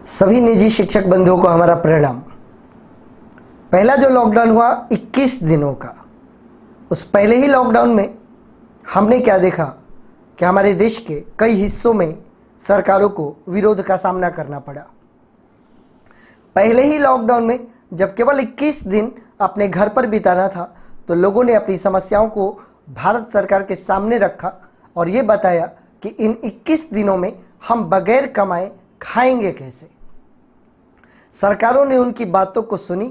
सभी निजी शिक्षक बंधुओं को हमारा प्रणाम। पहला जो लॉकडाउन हुआ 21 दिनों का, उस पहले ही लॉकडाउन में हमने क्या देखा कि हमारे देश के कई हिस्सों में सरकारों को विरोध का सामना करना पड़ा। पहले ही लॉकडाउन में जब केवल 21 दिन अपने घर पर बिताना था तो लोगों ने अपनी समस्याओं को भारत सरकार के सामने रखा और ये बताया कि इन 21 दिनों में हम बगैर कमाए खाएंगे कैसे। सरकारों ने उनकी बातों को सुनी,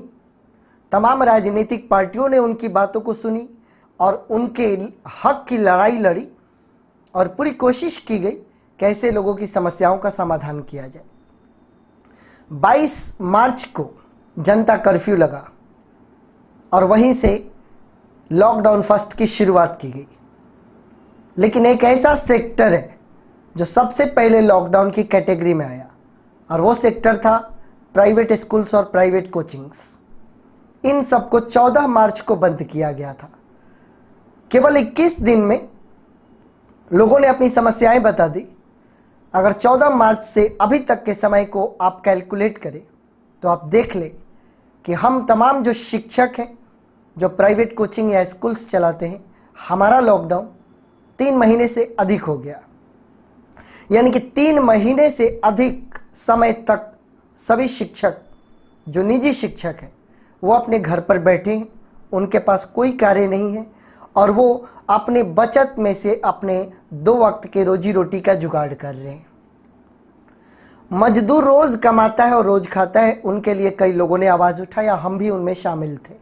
तमाम राजनीतिक पार्टियों ने उनकी बातों को सुनी और उनके हक की लड़ाई लड़ी और पूरी कोशिश की गई कैसे लोगों की समस्याओं का समाधान किया जाए। 22 मार्च को जनता कर्फ्यू लगा और वहीं से लॉकडाउन फर्स्ट की शुरुआत की गई। लेकिन एक ऐसा सेक्टर है जो सबसे पहले लॉकडाउन की कैटेगरी में आया और वो सेक्टर था प्राइवेट स्कूल्स और प्राइवेट कोचिंग्स। इन सबको 14 मार्च को बंद किया गया था। केवल 21 दिन में लोगों ने अपनी समस्याएं बता दी। अगर 14 मार्च से अभी तक के समय को आप कैलकुलेट करें तो आप देख लें कि हम तमाम जो शिक्षक हैं जो प्राइवेट कोचिंग या स्कूल्स चलाते हैं, हमारा लॉकडाउन 3 महीने से अधिक हो गया। यानी कि 3 महीने से अधिक समय तक सभी शिक्षक जो निजी शिक्षक हैं वो अपने घर पर बैठे हैं, उनके पास कोई कार्य नहीं है और वो अपने बचत में से अपने 2 वक्त के रोजी रोटी का जुगाड़ कर रहे हैं। मजदूर रोज कमाता है और रोज खाता है, उनके लिए कई लोगों ने आवाज़ उठाया, हम भी उनमें शामिल थे।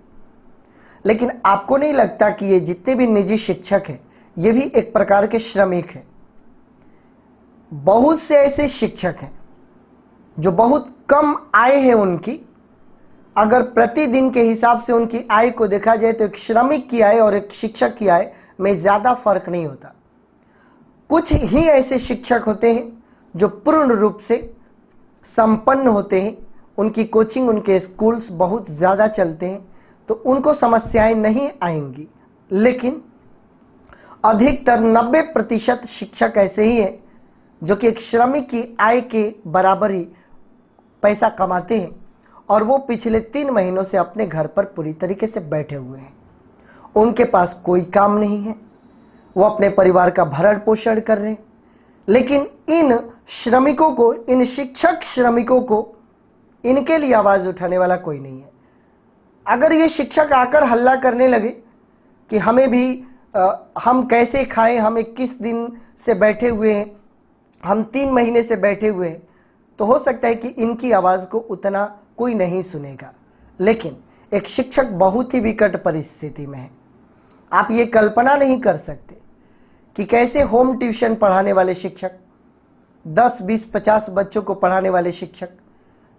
लेकिन आपको नहीं लगता कि ये जितने भी निजी शिक्षक हैं ये भी एक प्रकार के श्रमिक हैं? बहुत से ऐसे शिक्षक हैं जो बहुत कम आय है उनकी, अगर प्रतिदिन के हिसाब से उनकी आय को देखा जाए तो एक श्रमिक की आय और एक शिक्षक की आय में ज़्यादा फर्क नहीं होता। कुछ ही ऐसे शिक्षक होते हैं जो पूर्ण रूप से संपन्न होते हैं, उनकी कोचिंग उनके स्कूल्स बहुत ज़्यादा चलते हैं तो उनको समस्याएं नहीं आएंगी। लेकिन अधिकतर 90% शिक्षक ऐसे ही हैं जो कि एक श्रमिक की आय के बराबर ही पैसा कमाते हैं और वो पिछले 3 महीनों से अपने घर पर पूरी तरीके से बैठे हुए हैं। उनके पास कोई काम नहीं है, वो अपने परिवार का भरण पोषण कर रहे हैं। लेकिन इन श्रमिकों को, इन शिक्षक श्रमिकों को, इनके लिए आवाज़ उठाने वाला कोई नहीं है। अगर ये शिक्षक आकर हल्ला करने लगे कि हमें भी हम कैसे खाएं, हम 21 दिन से बैठे हुए हैं, हम 3 महीने से बैठे हुए हैं, तो हो सकता है कि इनकी आवाज़ को उतना कोई नहीं सुनेगा। लेकिन एक शिक्षक बहुत ही विकट परिस्थिति में है। आप ये कल्पना नहीं कर सकते कि कैसे होम ट्यूशन पढ़ाने वाले शिक्षक, 10, 20, 50 बच्चों को पढ़ाने वाले शिक्षक,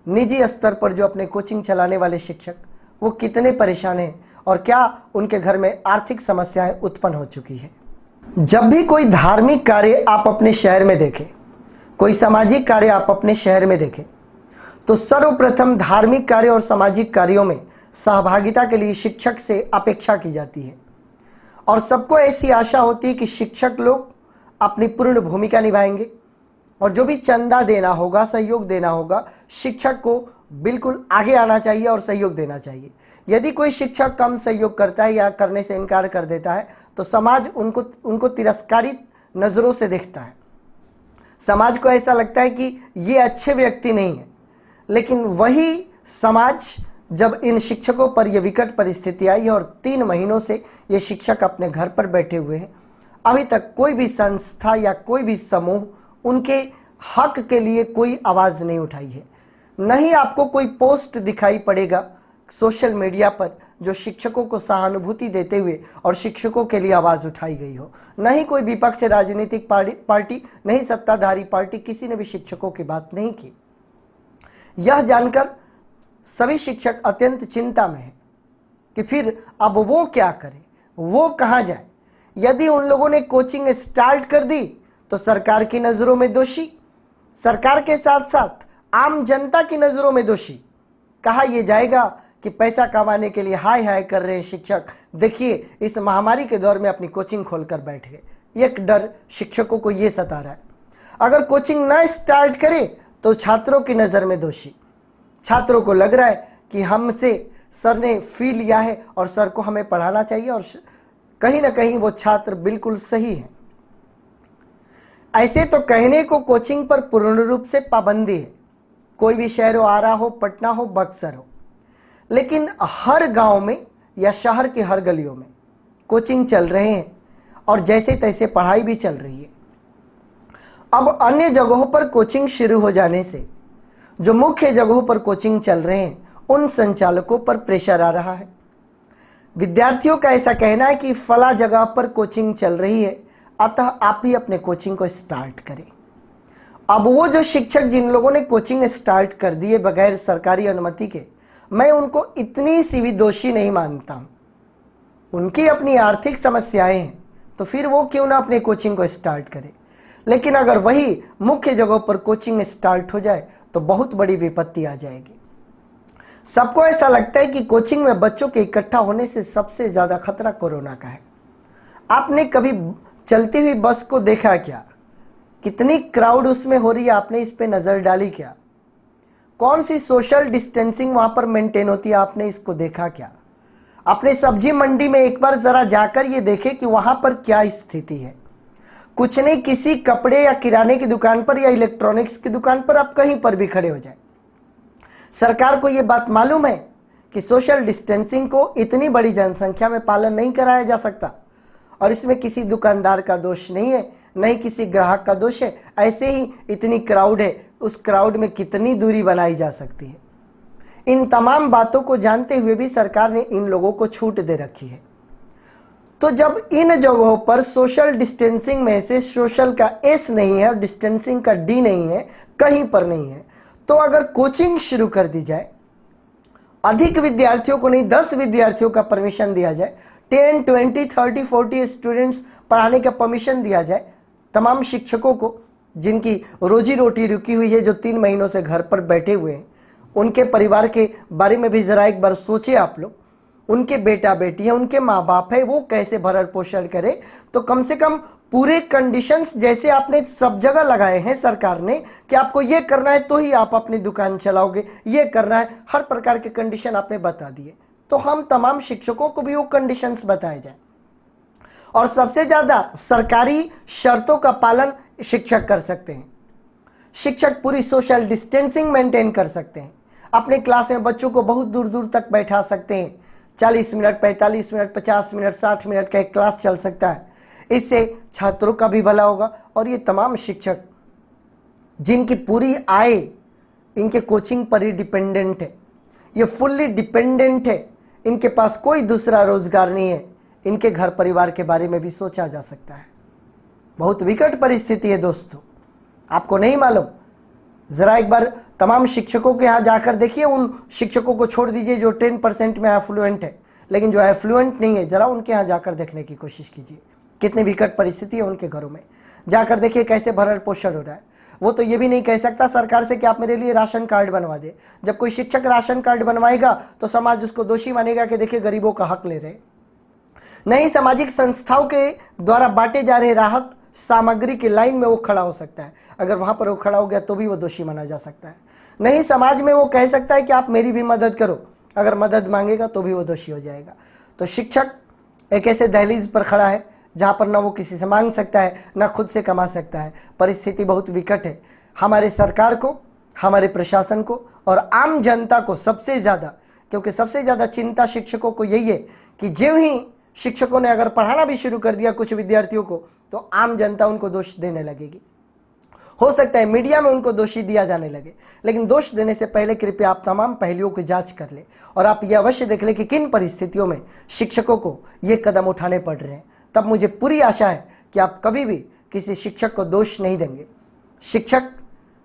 निजी स्तर पर जो अपने कोचिंग चलाने वाले शिक्षक, वो कितने परेशान हैं और क्या उनके घर में आर्थिक समस्याएं उत्पन्न हो चुकी है। जब भी कोई धार्मिक कार्य आप अपने शहर में देखें, कोई सामाजिक कार्य आप अपने शहर में देखें, तो सर्वप्रथम धार्मिक कार्य और सामाजिक कार्यों में सहभागिता के लिए शिक्षक से अपेक्षा की जाती है और सबको ऐसी आशा होती है कि शिक्षक लोग अपनी पूर्ण भूमिका निभाएंगे और जो भी चंदा देना होगा, सहयोग देना होगा, शिक्षक को बिल्कुल आगे आना चाहिए और सहयोग देना चाहिए। यदि कोई शिक्षक कम सहयोग करता है या करने से इनकार कर देता है तो समाज उनको तिरस्कारित नज़रों से देखता है। समाज को ऐसा लगता है कि ये अच्छे व्यक्ति नहीं है। लेकिन वही समाज जब इन शिक्षकों पर यह विकट परिस्थिति आई और 3 महीनों से ये शिक्षक अपने घर पर बैठे हुए हैं, अभी तक कोई भी संस्था या कोई भी समूह उनके हक के लिए कोई आवाज़ नहीं उठाई है। नहीं आपको कोई पोस्ट दिखाई पड़ेगा सोशल मीडिया पर जो शिक्षकों को सहानुभूति देते हुए और शिक्षकों के लिए आवाज़ उठाई गई हो। नहीं कोई विपक्ष राजनीतिक पार्टी, नहीं सत्ताधारी पार्टी, किसी ने भी शिक्षकों की बात नहीं की। यह जानकर सभी शिक्षक अत्यंत चिंता में हैं कि फिर अब वो क्या करें, वो कहाँ जाए। यदि उन लोगों ने कोचिंग स्टार्ट कर दी तो सरकार की नज़रों में दोषी, सरकार के साथ साथ आम जनता की नज़रों में दोषी। कहा यह जाएगा कि पैसा कमाने के लिए हाय हाय कर रहे शिक्षक देखिए इस महामारी के दौर में अपनी कोचिंग खोलकर बैठ गए। एक डर शिक्षकों को ये सता रहा है। अगर कोचिंग ना स्टार्ट करे तो छात्रों की नज़र में दोषी। छात्रों को लग रहा है कि हमसे सर ने फी लिया है और सर को हमें पढ़ाना चाहिए, और कहीं ना कहीं वो छात्र बिल्कुल सही है। ऐसे तो कहने को कोचिंग पर पूर्ण रूप से पाबंदी है, कोई भी शहर हो, आरा हो, पटना हो, बक्सर हो, लेकिन हर गांव में या शहर के हर गलियों में कोचिंग चल रहे हैं और जैसे तैसे पढ़ाई भी चल रही है। अब अन्य जगहों पर कोचिंग शुरू हो जाने से जो मुख्य जगहों पर कोचिंग चल रहे हैं उन संचालकों पर प्रेशर आ रहा है। विद्यार्थियों का ऐसा कहना है कि फला जगह पर कोचिंग चल रही है, अतः आप ही अपने कोचिंग को स्टार्ट करें। अब वो जो शिक्षक जिन लोगों ने कोचिंग स्टार्ट कर दिए बगैर सरकारी अनुमति के, मैं उनको इतनी सी भी दोषी नहीं मानता हूं। उनकी अपनी आर्थिक समस्याएं हैं, तो फिर वो क्यों ना अपने कोचिंग को स्टार्ट करें। लेकिन अगर वही मुख्य जगहों पर कोचिंग स्टार्ट हो जाए तो बहुत बड़ी विपत्ति आ जाएगी। सबको ऐसा लगता है कि कोचिंग में बच्चों के इकट्ठा होने से सबसे ज़्यादा खतरा कोरोना का है। आपने कभी चलती हुई बस को देखा क्या? कितनी क्राउड उसमें हो रही है, आपने इस पे नज़र डाली क्या? कौन सी सोशल डिस्टेंसिंग वहाँ पर मेंटेन होती है, आपने इसको देखा क्या? अपने सब्जी मंडी में एक बार ज़रा जाकर ये देखें कि वहाँ पर क्या स्थिति है। कुछ नहीं, किसी कपड़े या किराने की दुकान पर या इलेक्ट्रॉनिक्स की दुकान पर आप कहीं पर भी खड़े हो जाए, सरकार को ये बात मालूम है कि सोशल डिस्टेंसिंग को इतनी बड़ी जनसंख्या में पालन नहीं कराया जा सकता, और इसमें किसी दुकानदार का दोष नहीं है, नहीं किसी ग्राहक का दोष है। ऐसे ही इतनी क्राउड है, उस क्राउड में कितनी दूरी बनाई जा सकती है। इन तमाम बातों को जानते हुए भी सरकार ने इन लोगों को छूट दे रखी है। तो जब इन जगहों पर सोशल डिस्टेंसिंग में से सोशल का एस नहीं है और डिस्टेंसिंग का डी नहीं है, कहीं पर नहीं है, तो अगर कोचिंग शुरू कर दी जाए, अधिक विद्यार्थियों को नहीं 10 विद्यार्थियों का परमिशन दिया जाए, 10, 20, 30, 40 स्टूडेंट्स पढ़ाने का परमिशन दिया जाए, तमाम शिक्षकों को जिनकी रोजी रोटी रुकी हुई है, जो 3 महीनों से घर पर बैठे हुए हैं, उनके परिवार के बारे में भी ज़रा एक बार सोचिए आप लोग। उनके बेटा बेटी है, उनके माँ बाप है, वो कैसे भरण पोषण करे। तो कम से कम पूरे कंडीशंस जैसे आपने सब जगह लगाए हैं सरकार ने कि आपको ये करना है तो ही आप अपनी दुकान चलाओगे, ये करना है, हर प्रकार के कंडीशन आपने बता दिए, तो हम तमाम शिक्षकों को भी वो कंडीशंस बताए जाए। और सबसे ज़्यादा सरकारी शर्तों का पालन शिक्षक कर सकते हैं। शिक्षक पूरी सोशल डिस्टेंसिंग मेंटेन कर सकते हैं, अपने क्लास में बच्चों को बहुत दूर दूर तक बैठा सकते हैं। 40 मिनट, 45 मिनट, 50 मिनट, 60 मिनट का एक क्लास चल सकता है। इससे छात्रों का भी भला होगा, और ये तमाम शिक्षक जिनकी पूरी आय इनके कोचिंग पर ही डिपेंडेंट है, ये फुल्ली डिपेंडेंट है, इनके पास कोई दूसरा रोजगार नहीं है, इनके घर परिवार के बारे में भी सोचा जा सकता है। बहुत विकट परिस्थिति है दोस्तों, आपको नहीं मालूम? ज़रा एक बार तमाम शिक्षकों के यहाँ जाकर देखिए। उन शिक्षकों को छोड़ दीजिए जो 10% में एफ्लुएंट है, लेकिन जो एफ्लुएंट नहीं है, ज़रा उनके यहाँ जाकर देखने की कोशिश कीजिए कितनी विकट परिस्थिति है उनके घरों में। जाकर देखिए कैसे भरण पोषण हो रहा है। वो तो ये भी नहीं कह सकता सरकार से कि आप मेरे लिए राशन कार्ड बनवा दे। जब कोई शिक्षक राशन कार्ड बनवाएगा तो समाज उसको दोषी मानेगा कि देखिए गरीबों का हक ले रहे। नहीं, सामाजिक संस्थाओं के द्वारा बांटे जा रहे राहत सामग्री की लाइन में वो खड़ा हो सकता है, अगर वहां पर वो खड़ा हो गया तो भी वो दोषी माना जा सकता है। नहीं, समाज में वो कह सकता है कि आप मेरी भी मदद करो, अगर मदद मांगेगा तो भी वो दोषी हो जाएगा। तो शिक्षक एक ऐसे दहलीज पर खड़ा है जहां पर ना वो किसी से मांग सकता है, ना खुद से कमा सकता है। परिस्थिति बहुत विकट है। हमारे सरकार को, हमारे प्रशासन को और आम जनता को सबसे ज़्यादा, क्योंकि सबसे ज़्यादा चिंता शिक्षकों को यही है कि जो ही शिक्षकों ने अगर पढ़ाना भी शुरू कर दिया कुछ विद्यार्थियों को, तो आम जनता उनको दोष देने लगेगी। हो सकता है मीडिया में उनको दोषी दिया जाने लगे, लेकिन दोष देने से पहले कृपया आप तमाम पहलुओं की जांच कर ले और आप ये अवश्य देख ले कि किन परिस्थितियों में शिक्षकों को ये कदम उठाने पड़ रहे हैं। तब मुझे पूरी आशा है कि आप कभी भी किसी शिक्षक को दोष नहीं देंगे। शिक्षक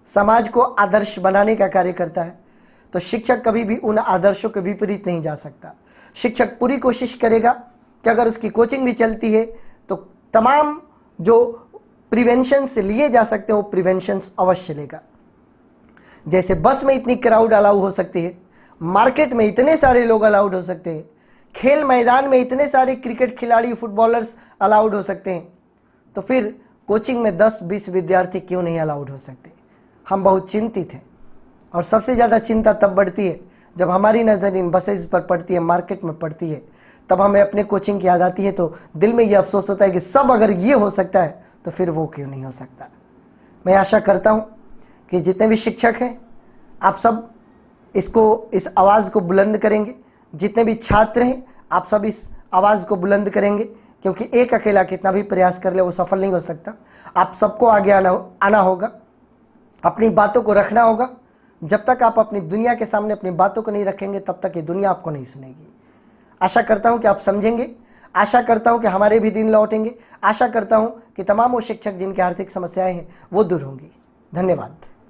समाज को आदर्श बनाने का कार्य करता है, तो शिक्षक कभी भी उन आदर्शों के विपरीत नहीं जा सकता। शिक्षक पूरी कोशिश करेगा कि अगर उसकी कोचिंग भी चलती है तो तमाम जो प्रिवेंशंस लिए जा सकते हैं वो प्रिवेंशंस अवश्य लेगा। जैसे बस में इतनी क्राउड अलाउ हो सकती है, मार्केट में इतने सारे लोग अलाउड हो सकते हैं, खेल मैदान में इतने सारे क्रिकेट खिलाड़ी, फुटबॉलर्स अलाउड हो सकते हैं, तो फिर कोचिंग में 10-20 विद्यार्थी क्यों नहीं अलाउड हो सकते? हम बहुत चिंतित हैं। और सबसे ज़्यादा चिंता तब बढ़ती है जब हमारी नज़र इन बसेज पर पड़ती है, मार्केट में पड़ती है, तब हमें अपने कोचिंग की याद आती है। तो दिल में ये अफसोस होता है कि सब अगर ये हो सकता है तो फिर वो क्यों नहीं हो सकता। मैं आशा करता हूँ कि जितने भी शिक्षक हैं आप सब इस आवाज़ को बुलंद करेंगे। जितने भी छात्र हैं आप सब इस आवाज़ को बुलंद करेंगे, क्योंकि एक अकेला कितना भी प्रयास कर ले वो सफल नहीं हो सकता। आप सबको आगे आना होगा, अपनी बातों को रखना होगा। जब तक आप अपनी दुनिया के सामने अपनी बातों को नहीं रखेंगे तब तक ये दुनिया आपको नहीं सुनेगी। आशा करता हूं कि आप समझेंगे, आशा करता हूं कि हमारे भी दिन लौटेंगे, आशा करता हूं कि तमाम वो शिक्षक जिनकी आर्थिक समस्याएं हैं वो दूर होंगी। धन्यवाद।